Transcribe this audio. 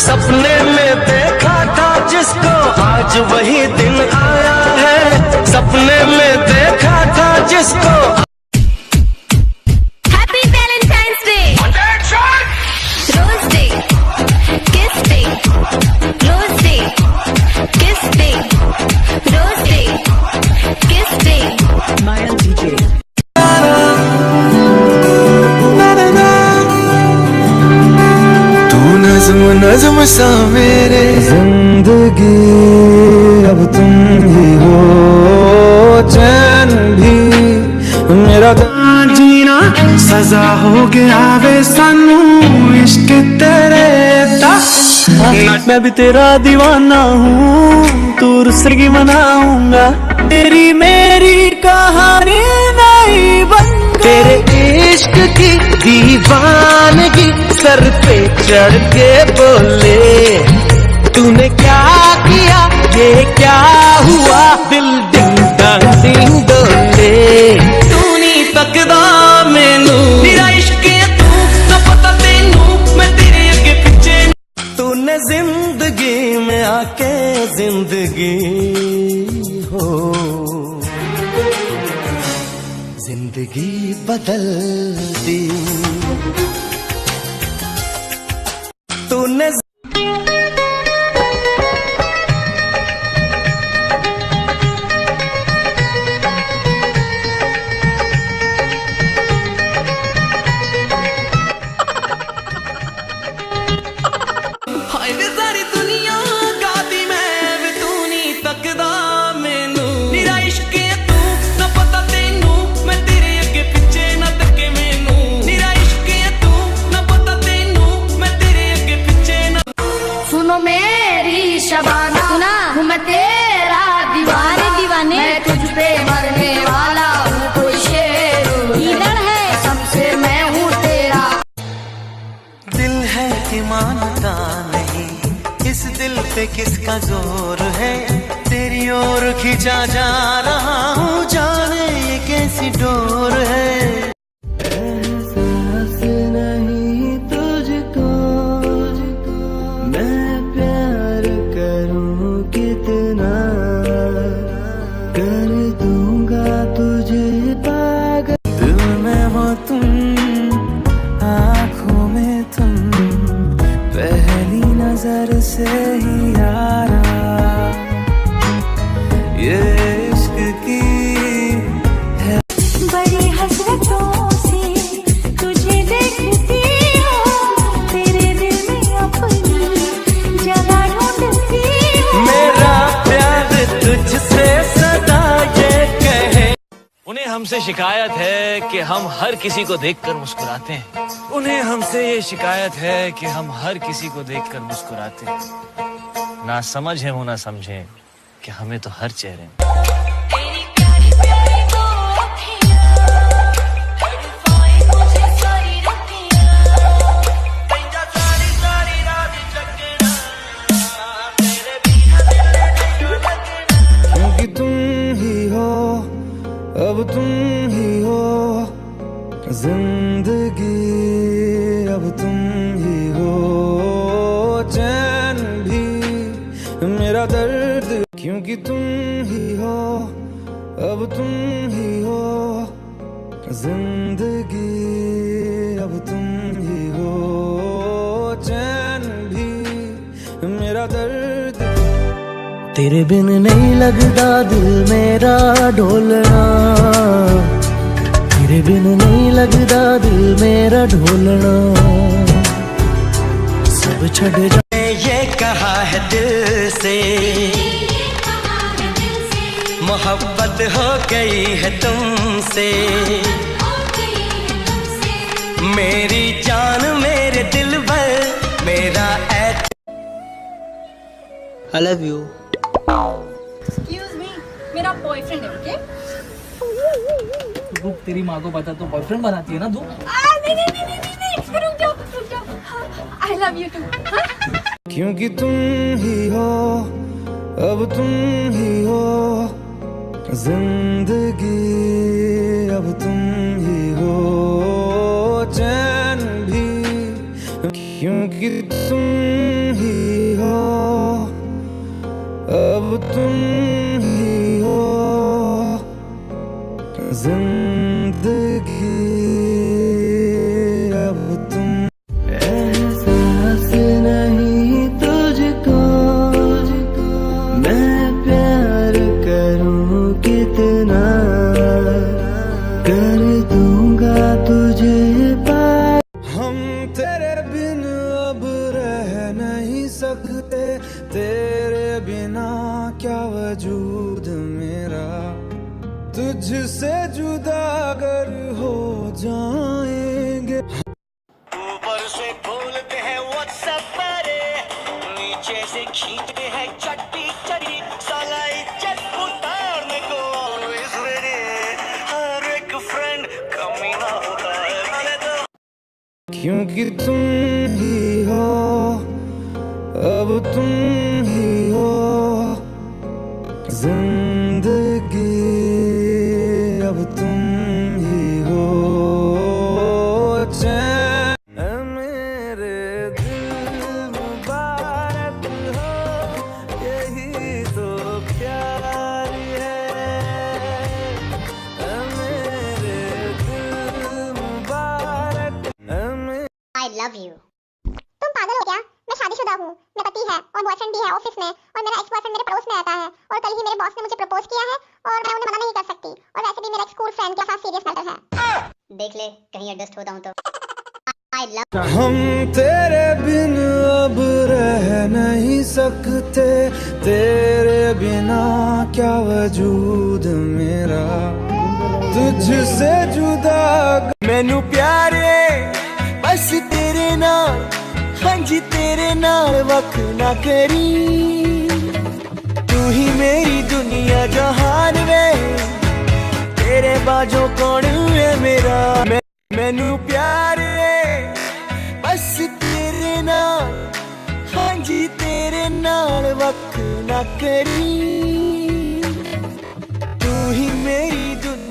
सपने में देखा था जिसको आज वही दिन आया है। सपने में देखा था जिसको। Happy Valentine's day, rose day, kiss day, rose day, kiss day, rose day, kiss day. Maya DJ. नज़्म नज़्म सा मेरे जिंदगी अब तुम ही हो, चैन भी मेरा जीना सजा हो गया वे सानू इश्क तेरे दा। मैं भी तेरा दीवाना हूँ, तू रुसरगी मनाऊंगा। तेरी मेरी कहानी नहीं बन तेरे इश्क की दीवानगी सर पे चढ़ के बोले तूने क्या किया, ये क्या हुआ, दिल डिंग डांग डिंग डोले। तू नहीं तकदा मैनू मेरा इश्क है तू ना पता तेनू मैं तेरे अगे पीछे। तूने जिंदगी में आके जिंदगी हो जिंदगी बदल दी तूने। सारी दुनिया गाती मैं भी तू नहीं तकदा मैनू मेरा इश्क है तू ना पता तेनू मैं तेरे अगे पीछे ना तके मैनू मेरा इश्क है तू ना पता तेनू मैं तेरे अगे पीछे ना। सुनो मेरी शबाना, सुना हूँ मैं तेरा दीवाने दीवाने, मैं तुझ पे मरने वाला हूँ कोई शेर इधर है सबसे मैं हूँ तेरा। दिल है कि मानता नहीं इस दिल पे किसका जोर है, तेरी ओर खींचा जा रहा हूँ जाने ये कैसी डोर है। एहसास नहीं तुझको मैं प्यार करूँ कितना, कर दूंगा तुझे पागल। दिल में हो तुम, आँखों में तुम, पहली नजर से ही यारा ये इश्क की है। बड़ी हसरतों से तुझे देखती हूँ, तेरे दिल में अपनी जगह ढूंढती हूँ। मेरा प्यार तुझसे सदा ये कहे। उन्हें हमसे शिकायत है कि हम हर किसी को देखकर मुस्कुराते हैं। उन्हें हमसे ये शिकायत है कि हम हर किसी को देखकर मुस्कुराते हैं। ना समझ है वो ना समझे कि हमें तो हर चेहरे में। तेरी प्यारी प्यारी दो अखियाँ, तड़पाए मुझे सारी रतियाँ। क्योंकि तुम ही हो अब तुम ही हो जिंदगी अब तुम ही हो, चैन भी मेरा दर्द। क्योंकि तुम ही हो अब तुम ही हो जिंदगी अब तुम ही हो, चैन भी मेरा दर्द। तेरे बिन नहीं लगता दिल मेरा ढोलना, तेरे बिन नहीं लगता दिल मेरा ढोलना। सब छड़ जा ये कहा है दिल से, मोहब्बत हो गई है तुमसे, मेरी जान मेरे दिल पर मेरा I love you। Excuse me, मेरा बॉयफ्रेंड है, ओके? रुक, तेरी माँ को पता तो बॉयफ्रेंड बनाती है ना तू। नहीं, रुक जाओ। I love you too, हाँ? क्योंकि तुम ही हो अब तुम ही हो जिंदगी अब तुम ही हो, चैन भी क्योंकि तुम ही सकते, तेरे बिना क्या वजूद मेरा, तुझसे जुदा अगर हो जाएंगे। ऊपर से बोलते हैं व्हाट्सएप पर, नीचे से खींचते हैं चट्टी चट्टी, साला इज्जत उतारने को ऑलवेज रेडी, हर एक फ्रेंड कमीना होता है मैंने तो। क्योंकि तुम ही हो, अब तुम ही हो जिंदगी, अब तुम ही हो चैन। मेरे दिल मुबारक हो, यही तो प्यार है। मेरे दिल मुबारक। I love you. तुम पागल हो क्या? मैं शादीशुदा हूँ, मेरा पति है और बॉयफ्रेंड भी है ऑफिस में, और मेरा एक्स बॉयफ्रेंड मेरे पड़ोस में रहता है, और कल ही मेरे बॉस ने मुझे प्रपोज किया है और मैं उन्हें मना नहीं कर सकती, और वैसे भी मेरा एक स्कूल फ्रेंड के साथ सीरियस मैटर है। देख ले कहीं एडजस्ट होता हूँ तो। I love हम तेरे बिन अब रह नहीं सकते, तेरे बिना क्या वजूद मेरा, तुझसे जुदा मैनू प्यारे बस तेरे नाल, हाँ जी तेरे नाल वख ना करी, तू ही मेरी दुनिया जहान वे, तेरे बाजों कौन है मेरा। मैनू प्यारे बस तेरे नाल, हाँ जी तेरे नाल वख ना करी, तू ही मेरी दुनिया।